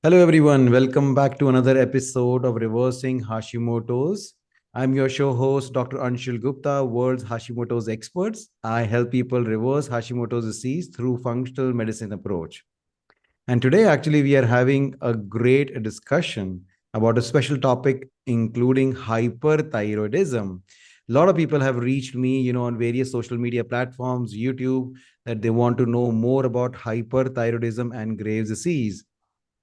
Hello, everyone. Welcome back to another episode of Reversing Hashimoto's. I'm your show host, Dr. Anshul Gupta, world's Hashimoto's experts. I help people reverse Hashimoto's disease through functional medicine approach. And today, actually, we are having a great discussion about a special topic, including hyperthyroidism. A lot of people have reached me, on various social media platforms, YouTube, that they want to know more about hyperthyroidism and Graves' disease.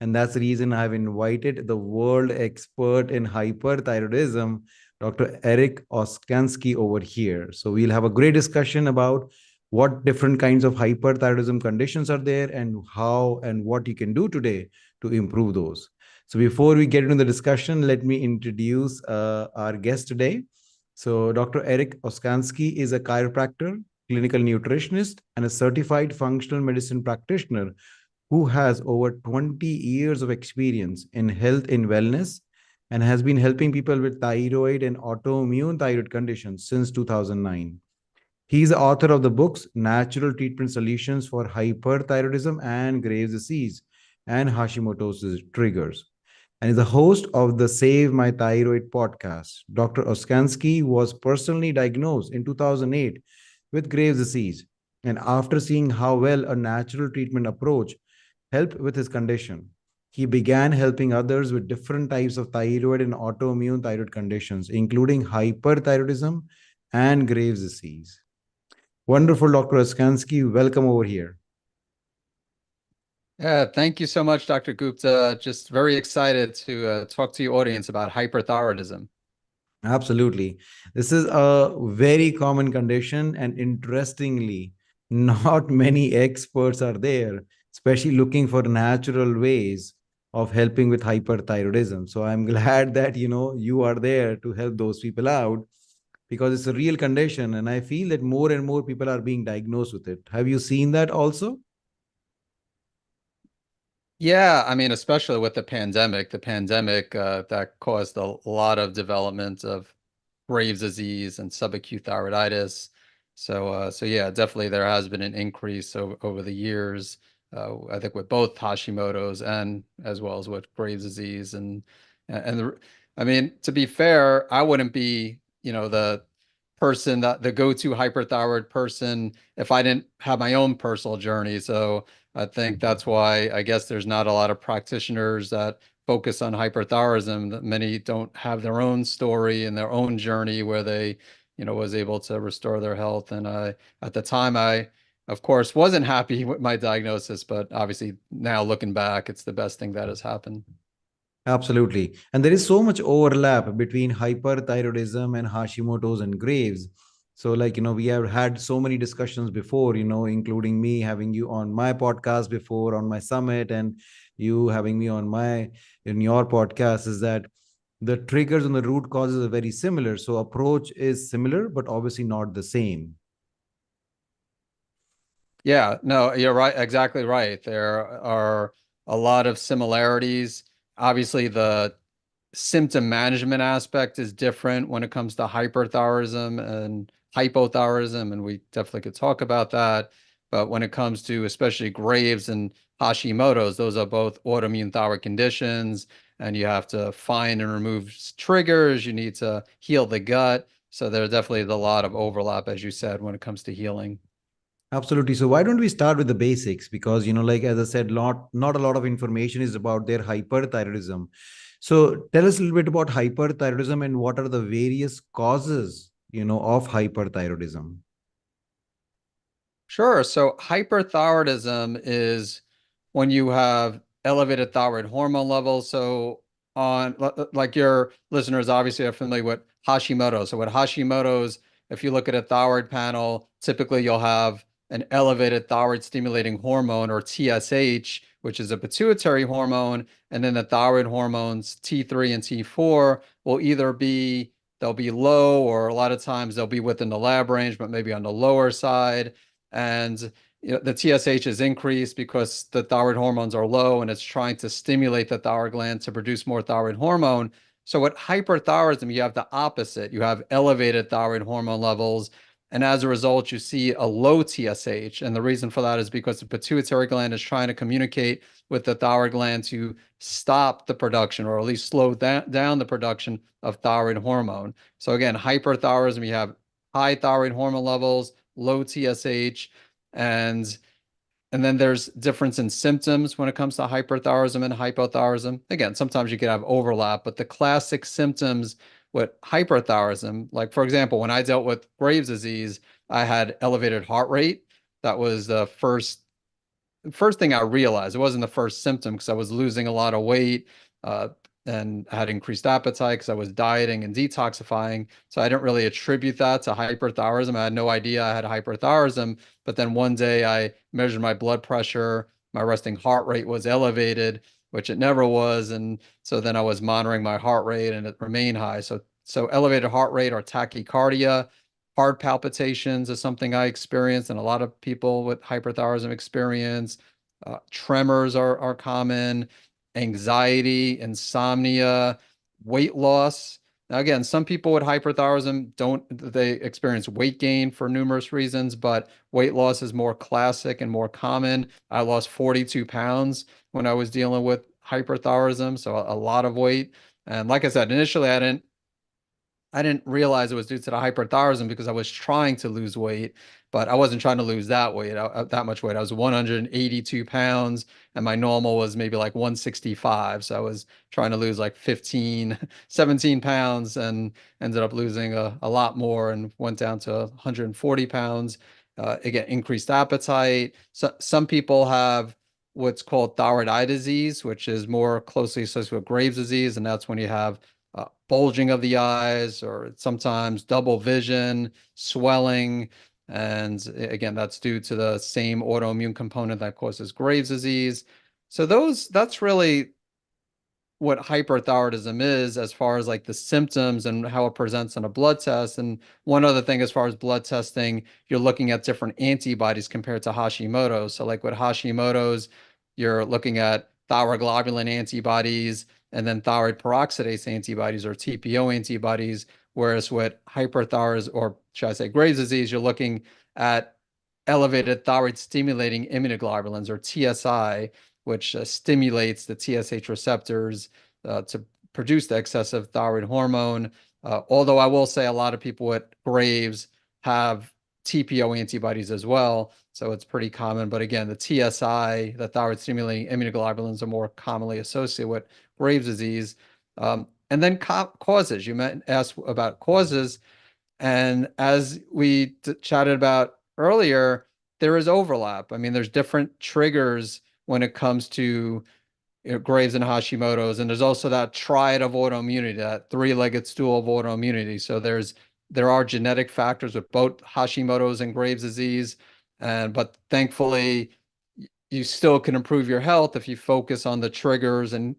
And that's the reason I've invited the world expert in hyperthyroidism, Dr. Eric Osansky, over here. So we'll have a great discussion about what different kinds of hyperthyroidism conditions are there and how and what you can do today to improve those. So before we get into the discussion, let me introduce our guest today. So Dr. Eric Osansky is a chiropractor, clinical nutritionist, and a certified functional medicine practitioner who has over 20 years of experience in health and wellness and has been helping people with thyroid and autoimmune thyroid conditions since 2009. He is the author of the books Natural Treatment Solutions for Hyperthyroidism and Graves' Disease and Hashimoto's Triggers, and is the host of the Save My Thyroid podcast. Dr. Osansky was personally diagnosed in 2008 with Graves' disease, and after seeing how well a natural treatment approach help with his condition. He began helping others with different types of thyroid and autoimmune thyroid conditions, including hyperthyroidism and Graves' disease. Wonderful, Dr. Osansky. Welcome over here. Yeah, thank you so much, Dr. Gupta. Just very excited to talk to your audience about hyperthyroidism. Absolutely. This is a very common condition, and interestingly, not many experts are there, especially looking for natural ways of helping with hyperthyroidism. So I'm glad that you are there to help those people out because it's a real condition, and I feel that more and more people are being diagnosed with it. Have you seen that also? Yeah, I mean, especially with the pandemic that caused a lot of development of Graves' disease and subacute thyroiditis. So yeah, definitely there has been an increase over the years. I think with both Hashimoto's and as well as with Graves' disease I mean, to be fair, I wouldn't be, the person that the go-to hyperthyroid person if I didn't have my own personal journey. So I think that's why I guess there's not a lot of practitioners that focus on hyperthyroidism. That many don't have their own story and their own journey where they, was able to restore their health. And at the time, I, of course, wasn't happy with my diagnosis, but obviously now looking back, it's the best thing that has happened. Absolutely. And there is so much overlap between hyperthyroidism and Hashimoto's and Graves. So, like, we have had so many discussions before, including me having you on my podcast before on my summit and you having me in your podcast, is that the triggers and the root causes are very similar. So, approach is similar, but obviously not the same. Yeah, no, you're right, exactly right. There are a lot of similarities. Obviously, the symptom management aspect is different when it comes to hyperthyroidism and hypothyroidism, and we definitely could talk about that. But when it comes to especially Graves and Hashimoto's, those are both autoimmune thyroid conditions, and you have to find and remove triggers. You need to heal the gut. So there definitely is a lot of overlap, as you said, when it comes to healing. Absolutely. So why don't we start with the basics? Because like as I said, not a lot of information is about their hyperthyroidism. So tell us a little bit about hyperthyroidism and what are the various causes, of hyperthyroidism. Sure. So hyperthyroidism is when you have elevated thyroid hormone levels. So like your listeners obviously are familiar with Hashimoto. So with Hashimoto's, if you look at a thyroid panel, typically you'll have an elevated thyroid stimulating hormone or TSH, which is a pituitary hormone, and then the thyroid hormones T3 and T4 will either be they'll be low or a lot of times they'll be within the lab range, but maybe on the lower side. And the TSH is increased because the thyroid hormones are low and it's trying to stimulate the thyroid gland to produce more thyroid hormone. So with hyperthyroidism, you have the opposite. You have elevated thyroid hormone levels And as a result, you see a low TSH. And the reason for that is because the pituitary gland is trying to communicate with the thyroid gland to stop the production, or at least slow down the production of thyroid hormone. So again, hyperthyroidism, you have high thyroid hormone levels, low TSH, and and then there's difference in symptoms when it comes to hyperthyroidism and hypothyroidism. Again, sometimes you could have overlap, but the classic symptoms with hyperthyroidism, like for example, when I dealt with Graves' disease, I had elevated heart rate. That was the first thing I realized. It wasn't the first symptom because I was losing a lot of weight, uh, and I had increased appetite because I was dieting and detoxifying. So I didn't really attribute that to hyperthyroidism. I had no idea I had hyperthyroidism. But then one day I measured my blood pressure, my resting heart rate was elevated, which it never was. And so then I was monitoring my heart rate and it remained high. So elevated heart rate or tachycardia, heart palpitations is something I experience, and a lot of people with hyperthyroidism experience. Tremors are common, anxiety, insomnia, weight loss. Now, again, some people with hyperthyroidism don't, they experience weight gain for numerous reasons, but weight loss is more classic and more common. I lost 42 pounds when I was dealing with hyperthyroidism, so a lot of weight. And like I said, initially I didn't realize it was due to the hyperthyroidism because I was trying to lose weight, but I wasn't trying to lose that weight, that much weight. I was 182 pounds and my normal was maybe like 165. So I was trying to lose like 15, 17 pounds and ended up losing a lot more and went down to 140 pounds. Again, increased appetite. So some people have what's called thyroid eye disease, which is more closely associated with Graves' disease. And that's when you have bulging of the eyes, or sometimes double vision, swelling. And again, that's due to the same autoimmune component that causes Graves' disease. So that's really what hyperthyroidism is as far as like the symptoms and how it presents on a blood test. And one other thing, as far as blood testing, you're looking at different antibodies compared to Hashimoto's. So like with Hashimoto's, you're looking at thyroglobulin antibodies and then thyroid peroxidase antibodies, or TPO antibodies. Whereas with hyperthyroidism, or should I say Graves' disease, you're looking at elevated thyroid stimulating immunoglobulins, or TSI, which stimulates the TSH receptors to produce the excessive thyroid hormone. Although I will say a lot of people with Graves have TPO antibodies as well, so it's pretty common. But again, the TSI, the thyroid stimulating immunoglobulins, are more commonly associated with Graves' disease. And then causes. You asked about causes. And as we chatted about earlier, there is overlap. I mean, there's different triggers when it comes to Graves and Hashimoto's, and there's also that triad of autoimmunity, that three-legged stool of autoimmunity. So there are genetic factors with both Hashimoto's and Graves' disease, and but thankfully you still can improve your health if you focus on the triggers and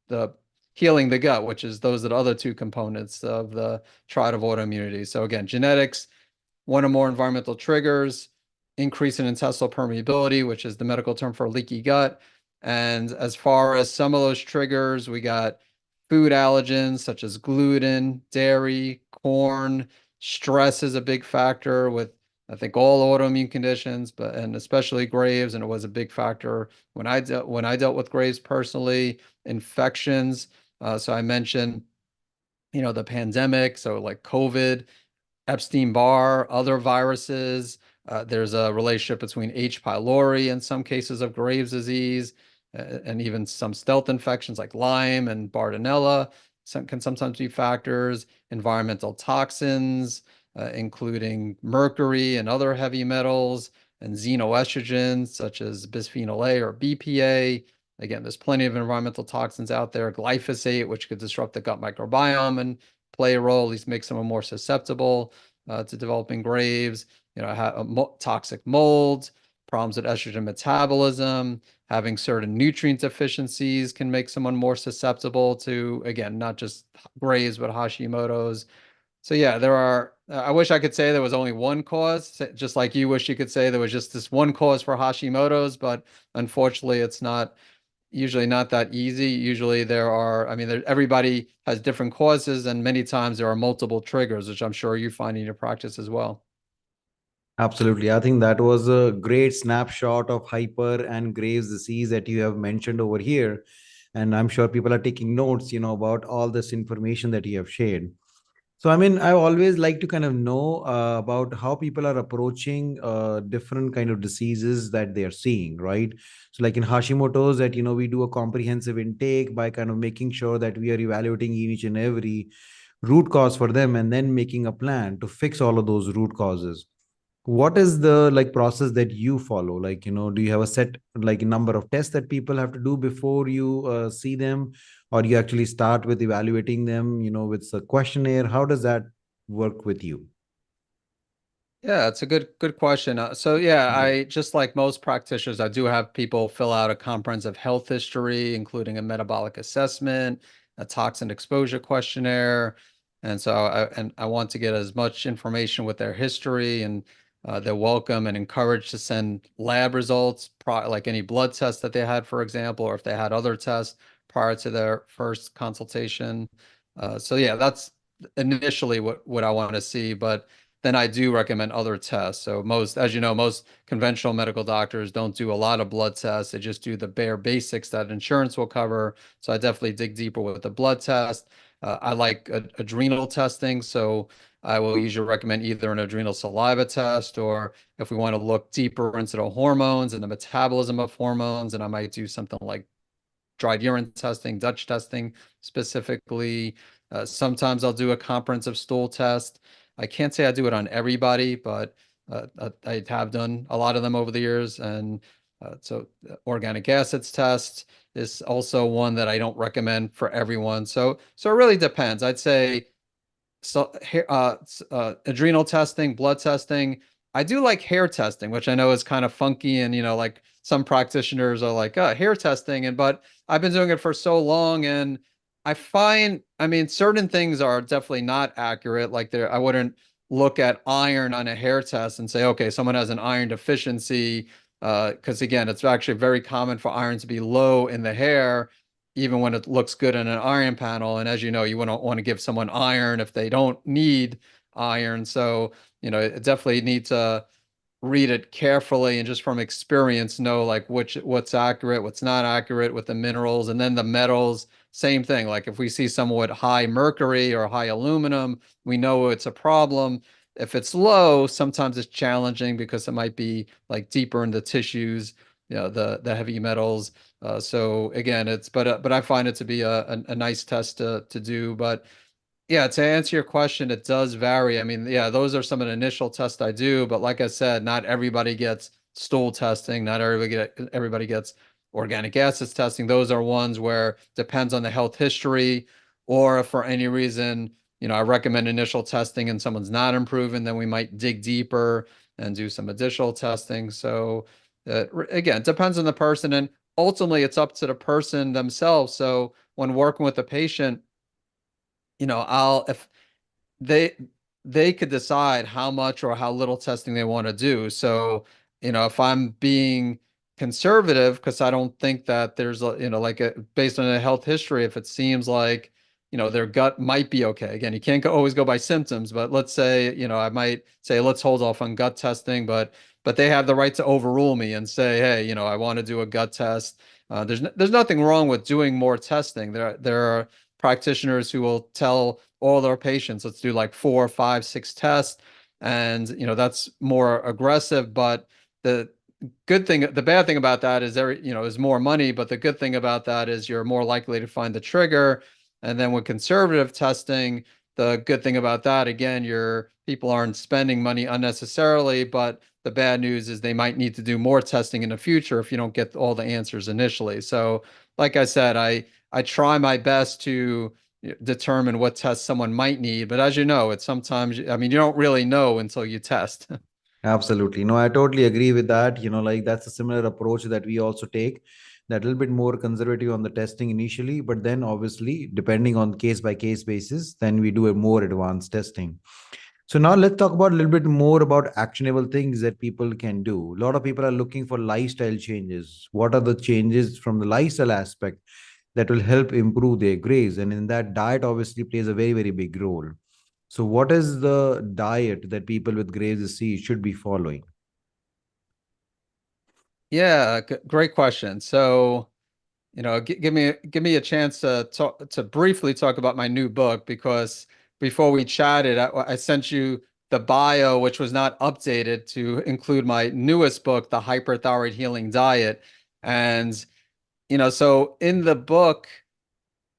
the healing the gut, which is those are the other two components of the triad of autoimmunity. So again, genetics, one or more environmental triggers, increase in intestinal permeability, which is the medical term for leaky gut. And as far as some of those triggers, we got food allergens such as gluten, dairy, corn. Stress is a big factor with, I think, all autoimmune conditions, but and especially Graves, and it was a big factor when I dealt with Graves personally. Infections. So I mentioned, the pandemic, so like COVID, Epstein-Barr, other viruses. There's a relationship between H. pylori and some cases of Graves' disease, and even some stealth infections like Lyme and Bartonella can sometimes be factors. Environmental toxins, including mercury and other heavy metals, and xenoestrogens such as bisphenol A or BPA. Again, there's plenty of environmental toxins out there. Glyphosate, which could disrupt the gut microbiome and play a role, at least make someone more susceptible to developing Graves. Toxic mold, problems with estrogen metabolism, having certain nutrient deficiencies can make someone more susceptible to, again, not just Graves, but Hashimoto's. So yeah, I wish I could say there was only one cause, just like you wish you could say there was just this one cause for Hashimoto's, but unfortunately it's not usually not that easy. Usually I mean, everybody has different causes, and many times there are multiple triggers, which I'm sure you find in your practice as well. Absolutely. I think that was a great snapshot of hyper and Graves disease that you have mentioned over here. And I'm sure people are taking notes, about all this information that you have shared. So, I mean, I always like to kind of know about how people are approaching different kind of diseases that they are seeing, right? So, like in Hashimoto's, that we do a comprehensive intake by kind of making sure that we are evaluating each and every root cause for them, and then making a plan to fix all of those root causes. What is the like process that you follow? Like, do you have a set like number of tests that people have to do before you see them, or you actually start with evaluating them, with a questionnaire? How does that work with you? Yeah, it's a good question. So yeah, Yeah. I just like most practitioners, I do have people fill out a comprehensive health history, including a metabolic assessment, a toxin exposure questionnaire, and so I want to get as much information with their history, and they're welcome and encouraged to send lab results, like any blood tests that they had, for example, or if they had other tests prior to their first consultation. So yeah, that's initially what I want to see, but then I do recommend other tests. So as you know, most conventional medical doctors don't do a lot of blood tests. They just do the bare basics that insurance will cover. So I definitely dig deeper with the blood test. I like adrenal testing. So I will usually recommend either an adrenal saliva test, or if we want to look deeper into the hormones and the metabolism of hormones, and I might do something like dried urine testing, Dutch testing specifically. Sometimes I'll do a comprehensive stool test. I can't say I do it on everybody, but I have done a lot of them over the years. And organic acids test is also one that I don't recommend for everyone. So it really depends. I'd say so adrenal testing, blood testing. I do like hair testing, which I know is kind of funky, and like some practitioners are like, hair testing, and but I've been doing it for so long, and I mean, certain things are definitely not accurate. Like I wouldn't look at iron on a hair test and say, okay, someone has an iron deficiency, because again, it's actually very common for iron to be low in the hair even when it looks good in an iron panel. And as you know, you wouldn't want to give someone iron if they don't need iron. So, it definitely need to read it carefully and just from experience know like what's accurate, what's not accurate with the minerals. And then the metals, same thing. Like if we see someone with high mercury or high aluminum, we know it's a problem. If it's low, sometimes it's challenging because it might be like deeper in the tissues, the heavy metals. So again, but I find it to be a nice test to do. But yeah, to answer your question, it does vary. I mean, yeah, those are some of the initial tests I do, but like I said, not everybody gets stool testing, not everybody gets organic acids testing. Those are ones where depends on the health history, or if for any reason, I recommend initial testing and someone's not improving, then we might dig deeper and do some additional testing. So again, it depends on the person, and ultimately it's up to the person themselves. So when working with a patient, I'll if they they could decide how much or how little testing they want to do. So, if I'm being conservative, because I don't think that there's like based on a health history, if it seems like, their gut might be okay. Again, you can't always go by symptoms, but let's say, I might say, let's hold off on gut testing, but they have the right to overrule me and say, hey, I want to do a gut test. There's nothing wrong with doing more testing. There are practitioners who will tell all their patients, let's do like 4, 5, 6 tests. And, that's more aggressive. But the the bad thing about that is is more money. But the good thing about that is you're more likely to find the trigger. And then with conservative testing, the good thing about that, again, your people aren't spending money unnecessarily. But the bad news is they might need to do more testing in the future if you don't get all the answers initially. So, like I said, I try my best to determine what tests someone might need. But as you know, it's sometimes, I mean, you don't really know until you test. Absolutely. No, I totally agree with that. Like that's a similar approach that we also take, that little bit more conservative on the testing initially, but then obviously, depending on case by case basis, then we do a more advanced testing. So now let's talk about a little bit more about actionable things that people can do. A lot of people are looking for lifestyle changes. What are the changes from the lifestyle aspect that will help improve their grades? And in that, diet obviously plays a very, very big role. So, what is the diet that people with Graves' disease should be following? Yeah, great question. So, give me a chance to briefly talk about my new book, because before we chatted, I sent you the bio, which was not updated to include my newest book, The Hyperthyroid Healing Diet. And, so in the book,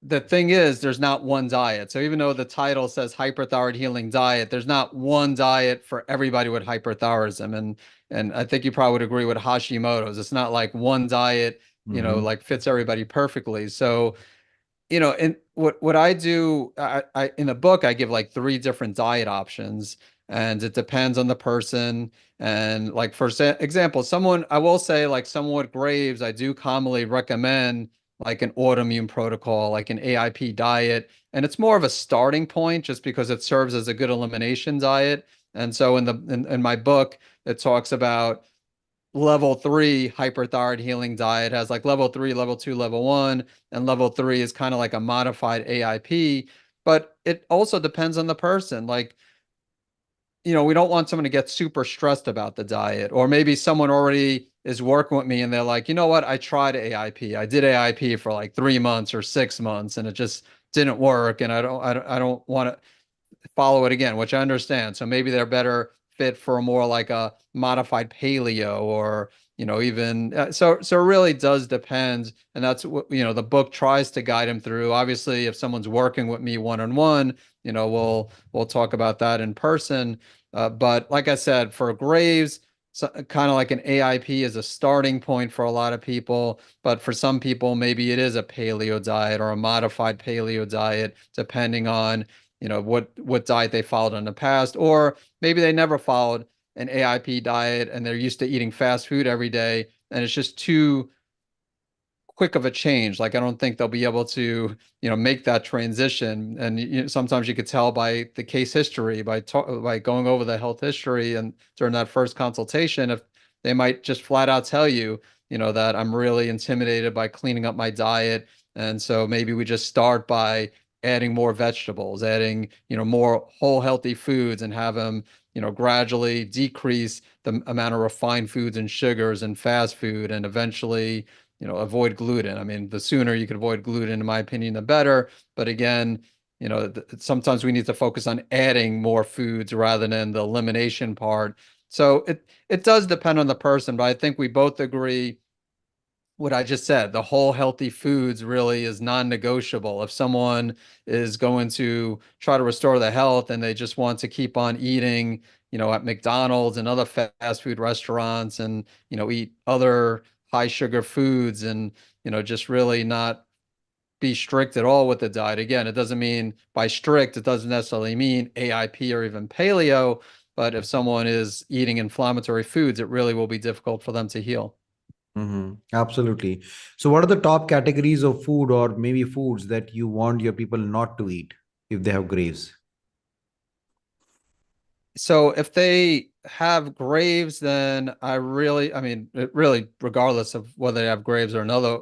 the thing is, there's not one diet. So even though the title says hyperthyroid healing diet, there's not one diet for everybody with hyperthyroidism. And I think you probably would agree with Hashimoto's. It's not like one diet, Mm-hmm. like fits everybody perfectly. So, and what I do, I in the book, I give like three different diet options, and it depends on the person. And like for example, someone I will say like someone with Graves, I do commonly recommend like an autoimmune protocol, like an AIP diet, and it's more of a starting point just because it serves as a good elimination diet. And so in my book, it talks about level three hyperthyroid healing diet has like level three, level two, level one, and level three is kind of like a modified AIP. But it also depends on the person. Like, we don't want someone to get super stressed about the diet, or maybe someone already is working with me and they're like, you know what, I tried AIP. I did AIP for like 3 months or 6 months and it just didn't work. And I don't want to follow it again, which I understand. So maybe they're better fit for a more like a modified paleo, or even so it really does depend. And that's what the book tries to guide him through. Obviously, if someone's working with me one on one, we'll talk about that in person. But like I said, for Graves, so, kind of like an AIP is a starting point for a lot of people, but for some people, maybe it is a paleo diet or a modified paleo diet, depending on what diet they followed in the past, or maybe they never followed an AIP diet and they're used to eating fast food every day, and it's just too quick of a change. Like I don't think they'll be able to, make that transition. And sometimes you could tell by the case history, by going over the health history and during that first consultation, if they might just flat out tell you, that I'm really intimidated by cleaning up my diet. And so maybe we just start by adding more vegetables, adding, more whole healthy foods, and have them, gradually decrease the amount of refined foods and sugars and fast food, and eventually avoid gluten. I mean, the sooner you can avoid gluten, in my opinion, the better. But again, sometimes we need to focus on adding more foods rather than the elimination part. So it does depend on the person, but I think we both agree what I just said. The whole healthy foods really is non-negotiable. If someone is going to try to restore the health and they just want to keep on eating, at McDonald's and other fast food restaurants, and, eat other high sugar foods, and, just really not be strict at all with the diet. Again, it doesn't mean by strict, it doesn't necessarily mean AIP or even paleo, but if someone is eating inflammatory foods, it really will be difficult for them to heal. Mm-hmm. Absolutely. So, what are the top categories of food or maybe foods that you want your people not to eat if they have Graves? So if they have Graves, then I mean, it really, regardless of whether they have Graves or another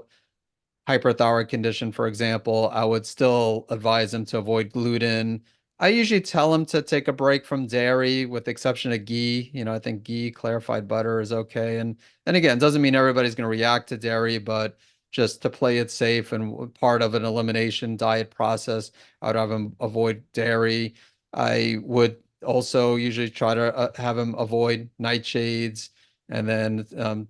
hyperthyroid condition, for example, I would still advise them to avoid gluten. I usually tell them to take a break from dairy, with the exception of ghee. I think ghee, clarified butter is okay. And again, it doesn't mean everybody's going to react to dairy, but just to play it safe and part of an elimination diet process, I would have them avoid dairy. I would also usually try to have them avoid nightshades. And then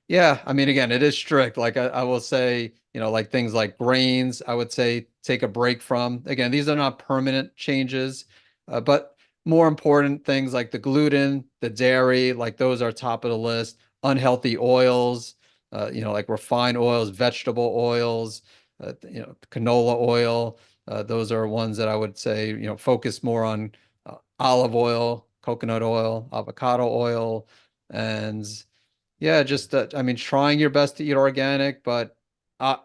yeah, I mean, again, it is strict. Like I will say, like things like grains, I would say take a break from. Again, these are not permanent changes, but more important things like the gluten, the dairy, like those are top of the list. Unhealthy oils, like refined oils, vegetable oils, canola oil. Those are ones that I would say, focus more on olive oil, coconut oil, avocado oil, and yeah, just I mean, trying your best to eat organic, but uh,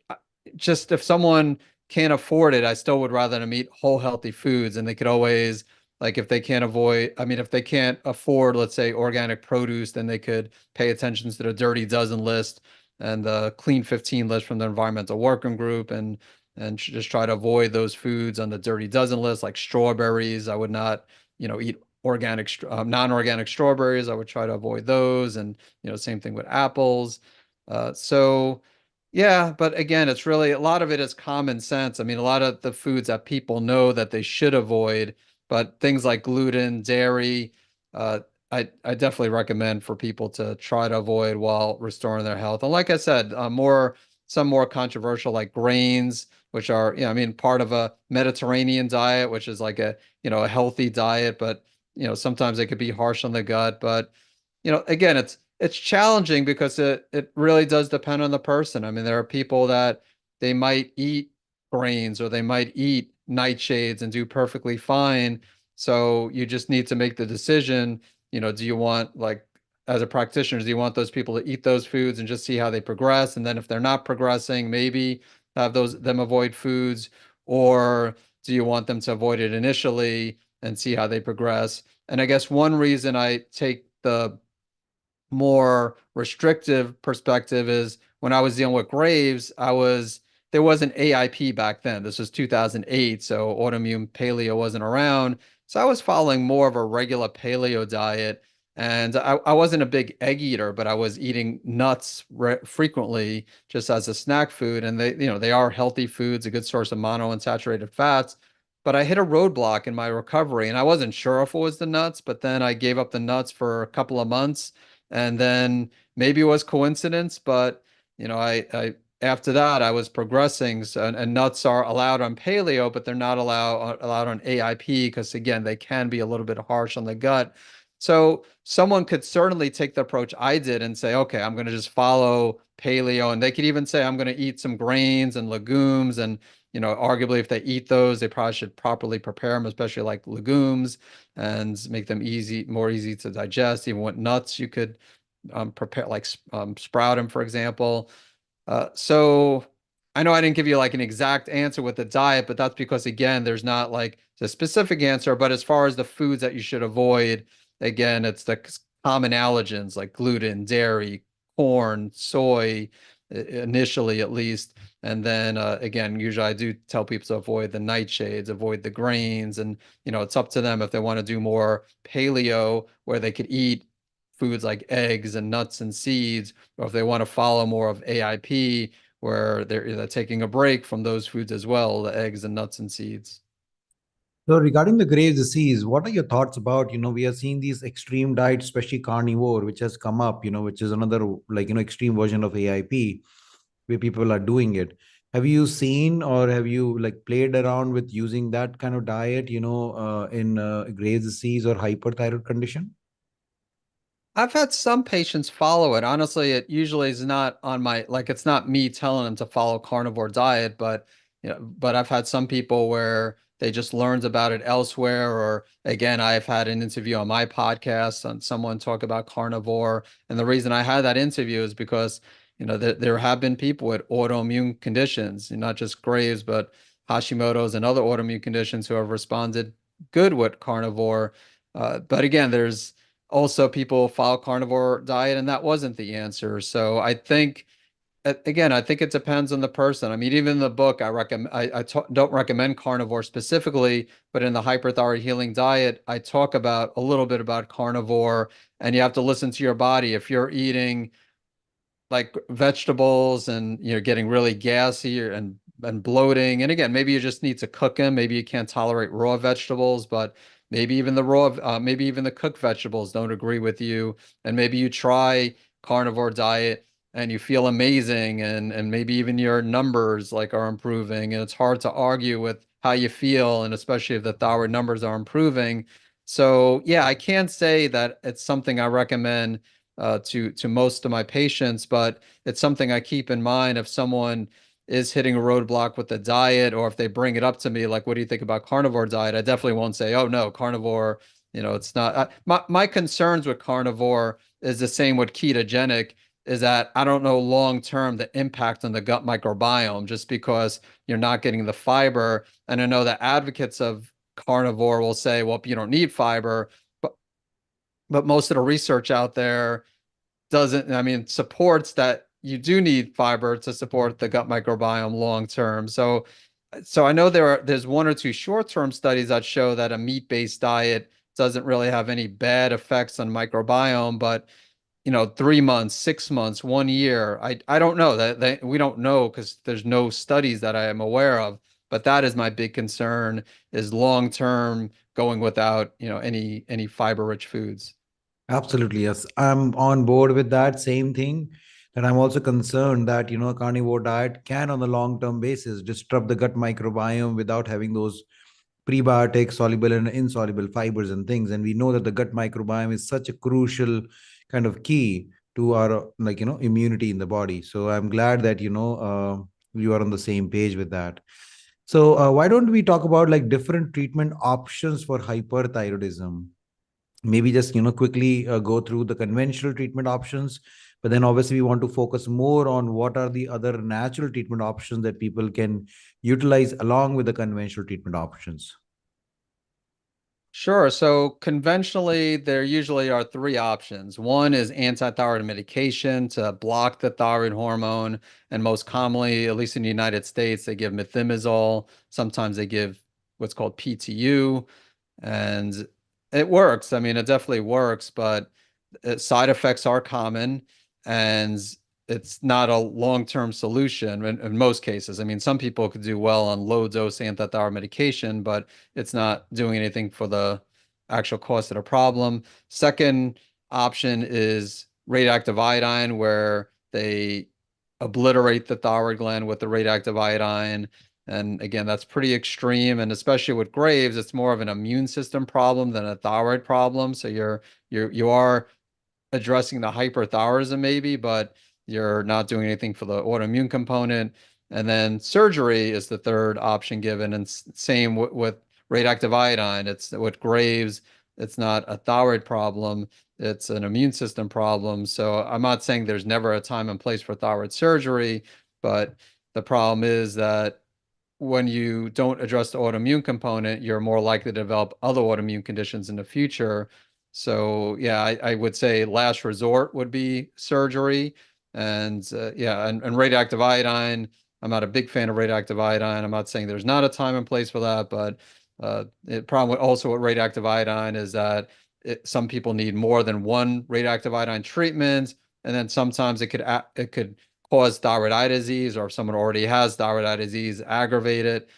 uh, just if someone can't afford it, I still would rather them eat whole healthy foods, and they could always, like, if they can't avoid, I mean, if they can't afford, let's say, organic produce, then they could pay attention to the Dirty Dozen list and the Clean 15 list from the Environmental Working Group, and and just try to avoid those foods on the dirty dozen list, like strawberries. I would not, eat non-organic strawberries. I would try to avoid those, and same thing with apples. So yeah, but again, it's really a lot of it is common sense. I mean, a lot of the foods that people know that they should avoid, but things like gluten, dairy, uh, I definitely recommend for people to try to avoid while restoring their health. And like I said, some more controversial like grains, which are, I mean, part of a Mediterranean diet, which is like a healthy diet, but sometimes it could be harsh on the gut. But again, it's challenging because it really does depend on the person. I mean, there are people that they might eat grains or they might eat nightshades and do perfectly fine. So you just need to make the decision, do you want, like, as a practitioner, do you want those people to eat those foods and just see how they progress? And then if they're not progressing, maybe have them avoid foods, or do you want them to avoid it initially and see how they progress? And I guess one reason I take the more restrictive perspective is when I was dealing with Graves, there wasn't AIP back then. This was 2008, so autoimmune paleo wasn't around. So I was following more of a regular paleo diet, and I wasn't a big egg eater, but I was eating nuts frequently just as a snack food, and they are healthy foods, a good source of monounsaturated fats. But I hit a roadblock in my recovery, and I wasn't sure if it was the nuts, but then I gave up the nuts for a couple of months, and then maybe it was coincidence, but I after that I was progressing. So, and nuts are allowed on paleo, but they're not allowed on AIP because again, they can be a little bit harsh on the gut. So someone could certainly take the approach I did and say, okay, I'm going to just follow paleo, and they could even say I'm going to eat some grains and legumes, and arguably if they eat those, they probably should properly prepare them, especially like legumes, and make them more easy to digest. Even with nuts, you could prepare, like sprout them, for example. So I know I didn't give you like an exact answer with the diet, but that's because again, there's not like a specific answer. But as far as the foods that you should avoid, again, it's the common allergens like gluten, dairy, corn, soy, initially at least. And then again, usually I do tell people to avoid the nightshades, avoid the grains, and it's up to them if they want to do more paleo where they could eat foods like eggs and nuts and seeds, or if they want to follow more of AIP where they're taking a break from those foods as well, the eggs and nuts and seeds. So regarding the Graves' disease, what are your thoughts about, we are seeing these extreme diets, especially carnivore, which has come up, which is another like, extreme version of AIP where people are doing it. Have you seen or have you like played around with using that kind of diet, in Graves' disease or hyperthyroid condition? I've had some patients follow it. Honestly, it usually is not on my, like, it's not me telling them to follow carnivore diet, but but I've had some people where they just learned about it elsewhere. Or again, I've had an interview on my podcast on someone talk about carnivore. And the reason I had that interview is because, there have been people with autoimmune conditions, not just Graves, but Hashimoto's and other autoimmune conditions who have responded good with carnivore. But again, there's also people follow carnivore diet, and that wasn't the answer. So I think, again, I think it depends on the person. I mean, even in the book, I recommend don't recommend carnivore specifically, but in the hyperthyroid healing diet, I talk about a little bit about carnivore, and you have to listen to your body. If you're eating like vegetables and getting really gassy and bloating, and again, maybe you just need to cook them, maybe you can't tolerate raw vegetables, but maybe even the cooked vegetables don't agree with you, and maybe you try carnivore diet and you feel amazing, and maybe even your numbers like are improving, and it's hard to argue with how you feel, and especially if the thyroid numbers are improving. So yeah, I can't say that it's something I recommend to most of my patients, but it's something I keep in mind if someone is hitting a roadblock with the diet, or if they bring it up to me, like, what do you think about carnivore diet? I definitely won't say, oh no, carnivore, it's not. My concerns with carnivore is the same with ketogenic, is that I don't know long term the impact on the gut microbiome just because you're not getting the fiber. And I know that advocates of carnivore will say, well, you don't need fiber, but most of the research out there doesn't, I mean, supports that you do need fiber to support the gut microbiome long term. So I know there's one or two short-term studies that show that a meat-based diet doesn't really have any bad effects on microbiome, but 3 months, 6 months, 1 year, I don't know that we don't know because there's no studies that I am aware of. But that is my big concern is long term going without any fiber-rich foods. Absolutely, yes. I'm on board with that same thing. That I'm also concerned that, a carnivore diet can, on a long-term basis, disrupt the gut microbiome without having those prebiotic, soluble and insoluble fibers and things. And we know that the gut microbiome is such a crucial kind of key to our, immunity in the body. So I'm glad that, you are on the same page with that. So why don't we talk about like different treatment options for hyperthyroidism? Maybe just quickly go through the conventional treatment options, but then obviously we want to focus more on what are the other natural treatment options that people can utilize along with the conventional treatment options. Sure. So conventionally, there usually are three options. One is anti-thyroid medication to block the thyroid hormone. And most commonly, at least in the United States, they give methimazole. Sometimes they give what's called PTU. And it works. I mean, it definitely works, but side effects are common. And it's not a long-term solution in most cases. I mean, some people could do well on low dose anti-thyroid medication, but it's not doing anything for the actual cause of the problem. Second option is radioactive iodine, where they obliterate the thyroid gland with the radioactive iodine. And again, that's pretty extreme. And especially with Graves, it's more of an immune system problem than a thyroid problem. So you are addressing the hyperthyroidism maybe, but you're not doing anything for the autoimmune component. And then surgery is the third option given. And same with radioactive iodine. It's with Graves, it's not a thyroid problem, it's an immune system problem. So I'm not saying there's never a time and place for thyroid surgery, but the problem is that when you don't address the autoimmune component, you're more likely to develop other autoimmune conditions in the future. So yeah, I would say last resort would be surgery. And yeah, and radioactive iodine, I'm not a big fan of radioactive iodine. I'm not saying there's not a time and place for that, but the problem also with radioactive iodine is that some people need more than one radioactive iodine treatment, and then sometimes it could cause thyroid eye disease, or if someone already has thyroid eye disease, aggravate it.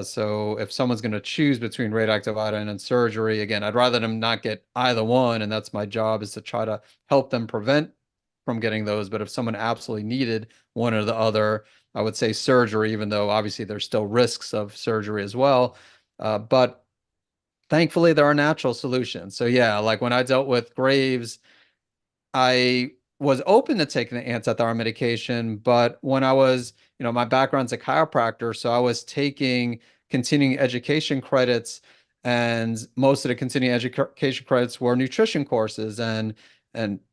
So if someone's going to choose between radioactive iodine and surgery, again, I'd rather them not get either one, and that's my job is to try to help them prevent from getting those. But if someone absolutely needed one or the other, I would say surgery, even though obviously there's still risks of surgery as well. But thankfully, there are natural solutions. So yeah, like when I dealt with Graves, I was open to taking the anti-thyroid medication, but when I was, my background's a chiropractor, so I was taking continuing education credits, and most of the continuing education credits were nutrition courses, and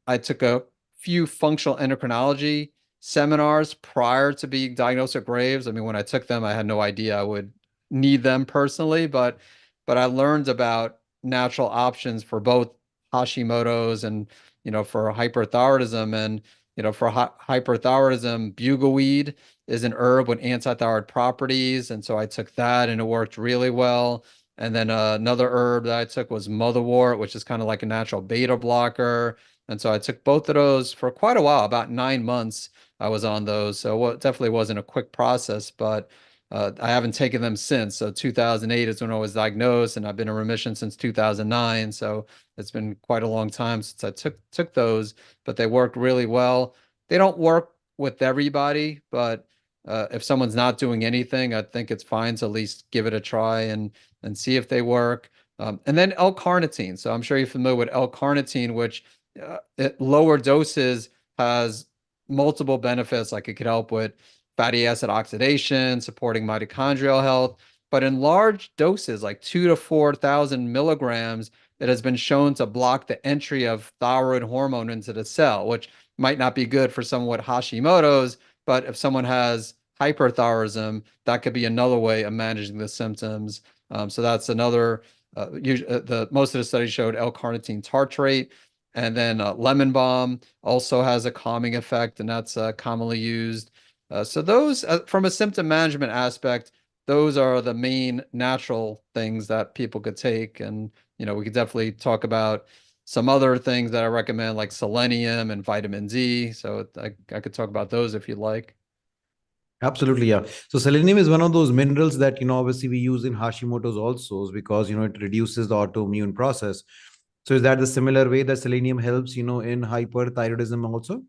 I took a few functional endocrinology seminars prior to being diagnosed with Graves. I mean, when I took them, I had no idea I would need them personally, but I learned about natural options for both Hashimoto's and for hyperthyroidism. And, for hyperthyroidism, bugleweed is an herb with anti-thyroid properties. And so I took that and it worked really well. And then another herb that I took was motherwort, which is kind of like a natural beta blocker. And so I took both of those for quite a while, about 9 months I was on those. So it definitely wasn't a quick process, but I haven't taken them since. So 2008 is when I was diagnosed, and I've been in remission since 2009. So it's been quite a long time since I took those, but they work really well. They don't work with everybody, but if someone's not doing anything, I think it's fine to at least give it a try and see if they work. And then L-carnitine. So I'm sure you're familiar with L-carnitine, which at lower doses has multiple benefits. Like it could help with fatty acid oxidation, supporting mitochondrial health. But in large doses, like 2 to 4,000 milligrams, it has been shown to block the entry of thyroid hormone into the cell, which might not be good for someone with Hashimoto's, but if someone has hyperthyroidism, that could be another way of managing the symptoms. So that's another. The most of the studies showed L-carnitine tartrate, And then lemon balm also has a calming effect, and that's commonly used. So those, from a symptom management aspect, those are the main natural things that people could take. And, we could definitely talk about some other things that I recommend, like selenium and vitamin D. So I could talk about those if you'd like. Absolutely, yeah. So selenium is one of those minerals that, obviously we use in Hashimoto's also because, it reduces the autoimmune process. So is that the similar way that selenium helps, in hyperthyroidism also?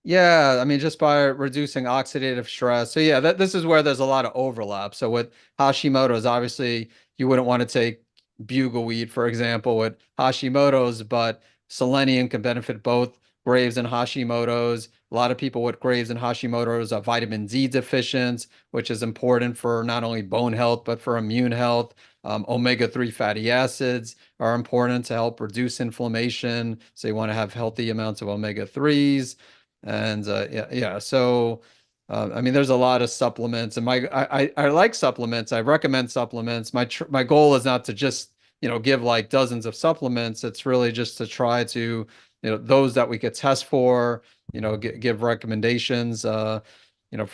Yeah, I mean, just by reducing oxidative stress. So yeah, this is where there's a lot of overlap. So with Hashimoto's, obviously you wouldn't want to take bugleweed, for example, with Hashimoto's, but selenium can benefit both Graves and Hashimoto's. A lot of people with Graves and Hashimoto's are vitamin D deficient, which is important for not only bone health, but for immune health. Omega-3 fatty acids are important to help reduce inflammation. So you want to have healthy amounts of omega-3s. And yeah. So I mean, there's a lot of supplements, and I like supplements. I recommend supplements. My goal is not to just give like dozens of supplements. It's really just to try to those that we could test for, give recommendations. For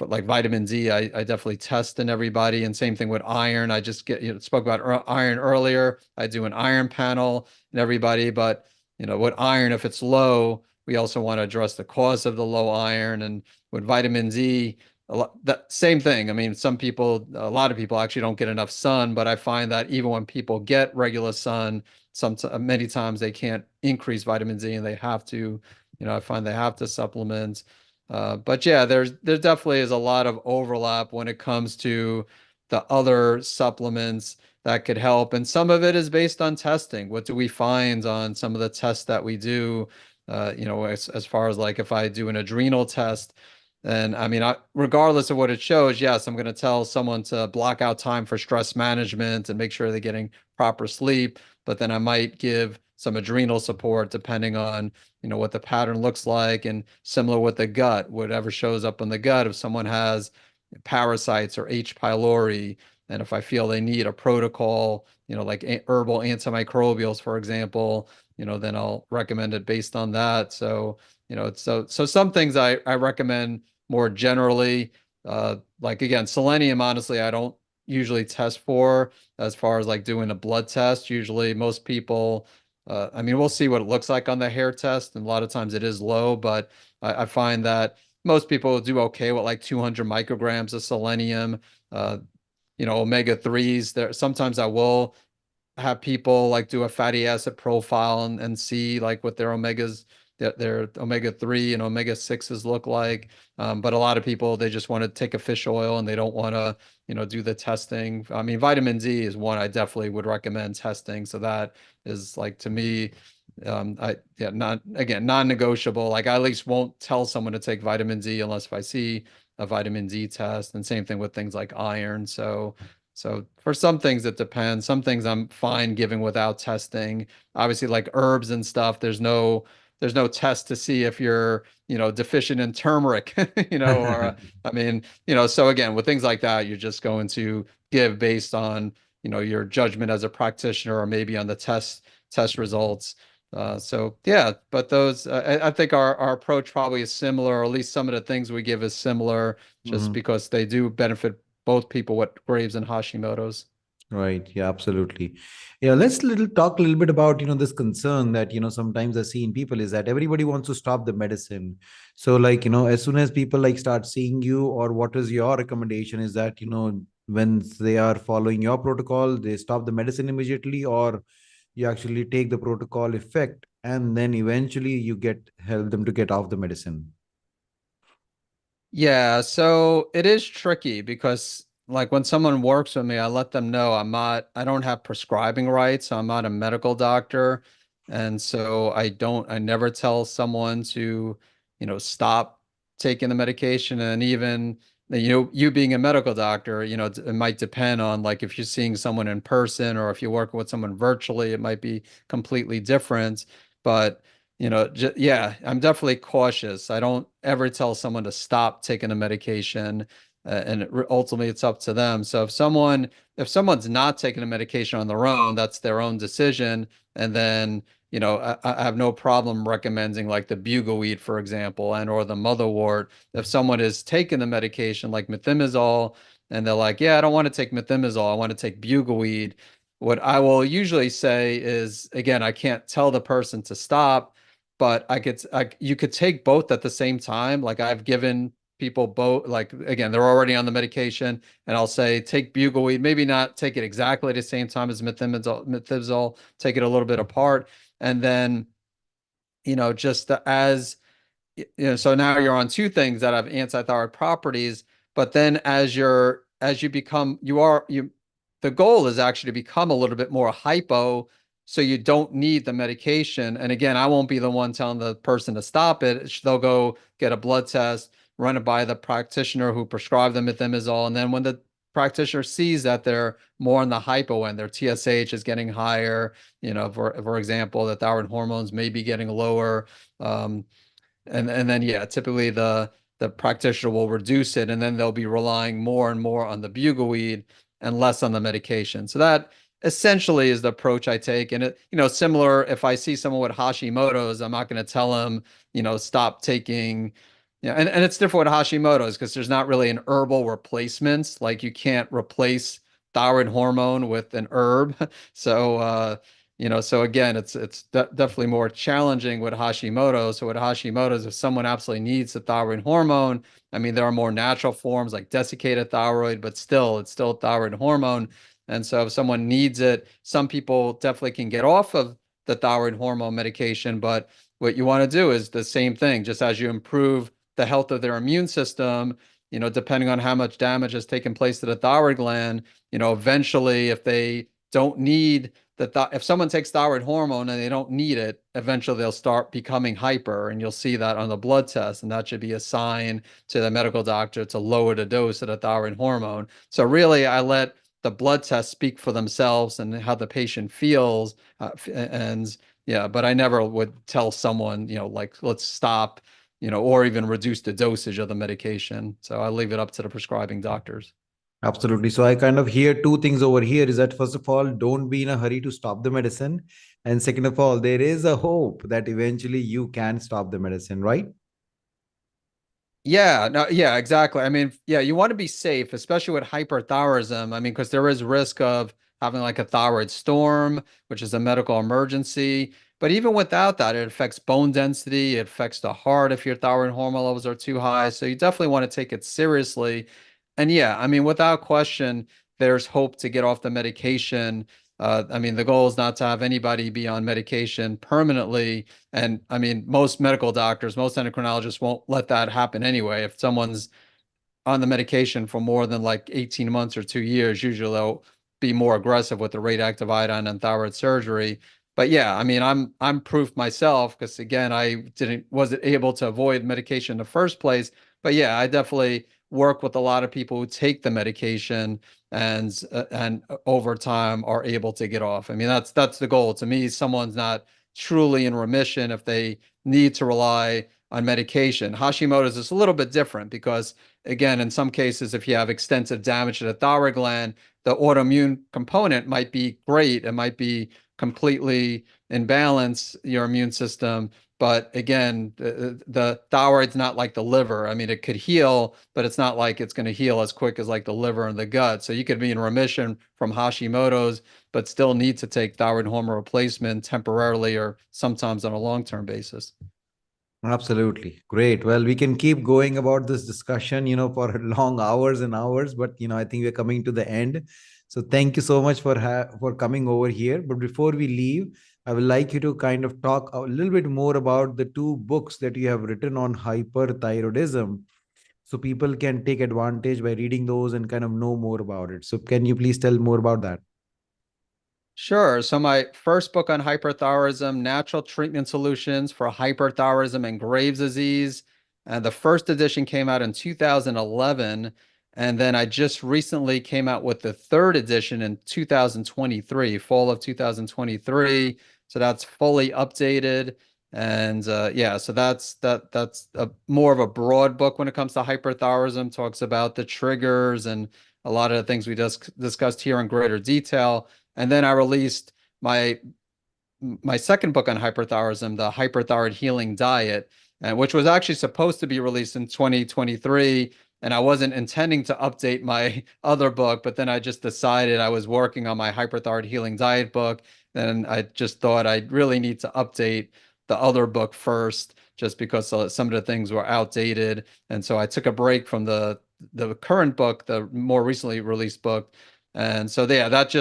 like vitamin D, I definitely test in everybody, and same thing with iron. I just spoke about iron earlier. I do an iron panel in everybody, but with iron, if it's low, we also want to address the cause of the low iron. And with vitamin D, that same thing. I mean, a lot of people actually don't get enough sun, but I find that even when people get regular sun, many times they can't increase vitamin D and they have to, I find they have to supplement. But yeah, there definitely is a lot of overlap when it comes to the other supplements that could help. And some of it is based on testing. What do we find on some of the tests that we do? As far as like if I do an adrenal test, and I mean, regardless of what it shows, yes, I'm going to tell someone to block out time for stress management and make sure they're getting proper sleep. But then I might give some adrenal support depending on, what the pattern looks like, and similar with the gut, whatever shows up in the gut. If someone has parasites or H. pylori, and if I feel they need a protocol, like herbal antimicrobials, for example, then I'll recommend it based on that. So, so some things I recommend more generally. Like again, selenium, honestly, I don't usually test for as far as like doing a blood test. Usually most people, I mean, we'll see what it looks like on the hair test, and a lot of times it is low, but I find that most people do okay with like 200 micrograms of selenium. Uh, omega-3s there. Sometimes I will have people like do a fatty acid profile and see like what their omega-3 and omega-6s look like. But a lot of people, they just want to take a fish oil and they don't want to, do the testing. I mean, vitamin D is one I definitely would recommend testing. So that is like, to me, not again, non-negotiable. Like I at least won't tell someone to take vitamin D unless if I see a vitamin D test, and same thing with things like iron. So for some things it depends. Some things I'm fine giving without testing. Obviously, like herbs and stuff, there's no test to see if you're, deficient in turmeric, or I mean, so again, with things like that, you're just going to give based on, your judgment as a practitioner, or maybe on the test results. So yeah, but those I think our approach probably is similar, or at least some of the things we give is similar, just Mhm. because they do benefit both people with Graves and Hashimoto's. Right. Yeah, absolutely. Yeah, let's talk a little bit about, this concern that, sometimes I see in people is that everybody wants to stop the medicine. So like, as soon as people like start seeing you, or what is your recommendation is that, when they are following your protocol, they stop the medicine immediately, or you actually take the protocol effect and then eventually you help them to get off the medicine. Yeah, so it is tricky because like when someone works with me, I let them know I don't have prescribing rights. So I'm not a medical doctor. And so I never tell someone to, stop taking the medication. And even, you being a medical doctor, it might depend on like if you're seeing someone in person or if you're working with someone virtually, it might be completely different. But yeah, I'm definitely cautious. I don't ever tell someone to stop taking a medication, and ultimately it's up to them. So if someone's not taking a medication on their own, that's their own decision. And then, I have no problem recommending like the bugleweed, for example, and or the motherwort. If someone is taking the medication like methimazole and they're like, yeah, I don't want to take methimazole, I want to take bugleweed. What I will usually say is, again, I can't tell the person to stop, but you could take both at the same time. Like I've given people both, like, again, they're already on the medication, and I'll say, take bugleweed, maybe not take it exactly at the same time as methimazole, take it a little bit apart. And then, just as so now you're on two things that have antithyroid properties, but then as you become, the goal is actually to become a little bit more hypo, so you don't need the medication. And again, I won't be the one telling the person to stop it. They'll go get a blood test, run it by the practitioner who prescribed them methimazole, and then when the practitioner sees that they're more on the hypo end, their TSH is getting higher, for example, the thyroid hormones may be getting lower. And then yeah, typically the practitioner will reduce it, and then they'll be relying more and more on the bugleweed and less on the medication. So that essentially is the approach I take. And similar, if I see someone with Hashimoto's, I'm not going to tell them, stop taking. Yeah, and it's different with Hashimoto's because there's not really an herbal replacement. Like you can't replace thyroid hormone with an herb. So again, it's definitely more challenging with Hashimoto. So with Hashimoto's, if someone absolutely needs the thyroid hormone, I mean, there are more natural forms like desiccated thyroid, but still, it's still thyroid hormone. And so if someone needs it, some people definitely can get off of the thyroid hormone medication. But what you want to do is the same thing, just as you improve the health of their immune system, depending on how much damage has taken place to the thyroid gland, eventually, if they don't need if someone takes thyroid hormone and they don't need it, eventually they'll start becoming hyper, and you'll see that on the blood test, and that should be a sign to the medical doctor to lower the dose of the thyroid hormone. So really, I let the blood tests speak for themselves and how the patient feels, and yeah, but I never would tell someone, like, let's stop, or even reduce the dosage of the medication. So I leave it up to the prescribing doctors. Absolutely. So I kind of hear two things over here is that first of all, don't be in a hurry to stop the medicine. And second of all, there is a hope that eventually you can stop the medicine, right? Yeah, no, yeah, exactly. I mean, yeah, you want to be safe, especially with hyperthyroidism. I mean, because there is risk of having like a thyroid storm, which is a medical emergency. But even without that, it affects bone density, it affects the heart if your thyroid hormone levels are too high. So you definitely want to take it seriously. And yeah, I mean, without question, there's hope to get off the medication. I mean, the goal is not to have anybody be on medication permanently. And I mean, most medical doctors, most endocrinologists won't let that happen anyway. If someone's on the medication for more than like 18 months or 2 years, usually they'll be more aggressive with the radioactive iodine and thyroid surgery. But yeah, I mean, I'm proof myself because again, I didn't wasn't able to avoid medication in the first place. But yeah, I definitely work with a lot of people who take the medication and over time are able to get off. I mean, that's the goal. To me, someone's not truly in remission if they need to rely on medication. Hashimoto's is a little bit different because again, in some cases, if you have extensive damage to the thyroid gland, the autoimmune component might be great. It might be completely in balance, your immune system. But again, the thyroid's not like the liver. I mean, it could heal, but it's not like it's going to heal as quick as like the liver and the gut. So you could be in remission from Hashimoto's, but still need to take thyroid hormone replacement temporarily or sometimes on a long-term basis. Absolutely. Great. Well, we can keep going about this discussion, for long hours and hours, but I think we're coming to the end. So thank you so much for coming over here. But before we leave, I would like you to kind of talk a little bit more about the two books that you have written on hyperthyroidism, so people can take advantage by reading those and kind of know more about it. So can you please tell more about that? Sure. So my first book on hyperthyroidism, Natural Treatment Solutions for Hyperthyroidism and Graves' Disease. And the first edition came out in 2011. And then I just recently came out with the third edition in 2023, fall of 2023. So that's fully updated. And yeah, so that's a more of a broad book when it comes to hyperthyroidism, talks about the triggers and a lot of the things we just discussed here in greater detail. And then I released my my second book on hyperthyroidism, the Hyperthyroid Healing Diet, and which was actually supposed to be released in 2023. And I wasn't intending to update my other book, but then I just decided I was working on my Hyperthyroid Healing Diet book. And I just thought I really need to update the other book first, just because some of the things were outdated. And so I took a break from the current book, the more recently released book. And so yeah, that's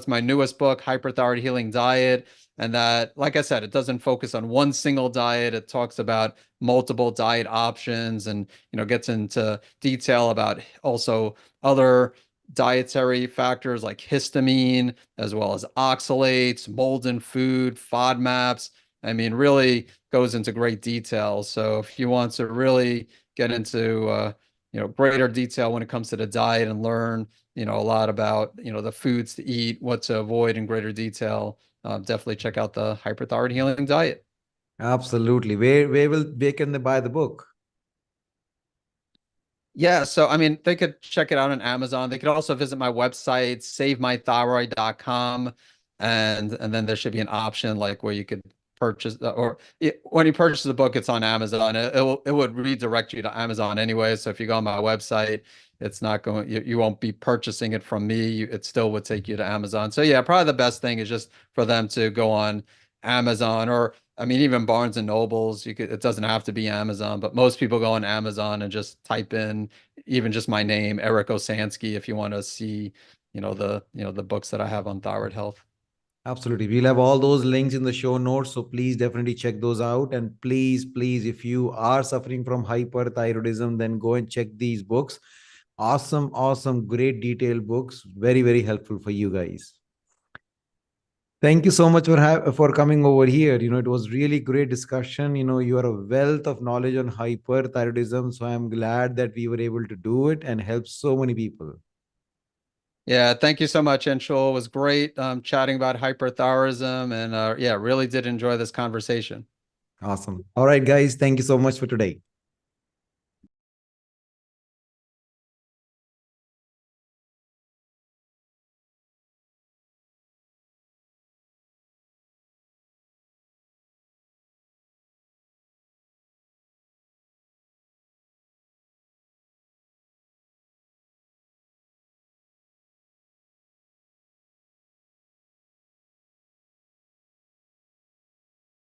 my newest book, Hyperthyroid Healing Diet. And that, like I said, it doesn't focus on one single diet. It talks about multiple diet options and, gets into detail about also other dietary factors like histamine, as well as oxalates, mold in food, FODMAPs. I mean, really goes into great detail. So if you want to really get into, greater detail when it comes to the diet and learn, a lot about, the foods to eat, what to avoid in greater detail, definitely check out the Hyperthyroid Healing Diet. Absolutely. Where can they buy the book? Yeah, so I mean, they could check it out on Amazon. They could also visit my website, savemythyroid.com, and then there should be an option like where you could purchase when you purchase the book, it's on Amazon. It would redirect you to Amazon anyway. So if you go on my website, it's not going you won't be purchasing it from me. It still would take you to Amazon. So yeah, probably the best thing is just for them to go on Amazon, or I mean, even Barnes and Nobles, it doesn't have to be Amazon, but most people go on Amazon and just type in even just my name, Eric Osansky, if you want to see, the books that I have on thyroid health. Absolutely. We'll have all those links in the show notes. So please definitely check those out. And please, if you are suffering from hyperthyroidism, then go and check these books. Awesome, great detailed books. Very helpful for you guys. Thank you so much for coming over here. It was really great discussion. You are a wealth of knowledge on hyperthyroidism. So I'm glad that we were able to do it and help so many people. Yeah, thank you so much, Anshul. It was great chatting about hyperthyroidism, and yeah, really did enjoy this conversation. Awesome. All right, guys. Thank you so much for today.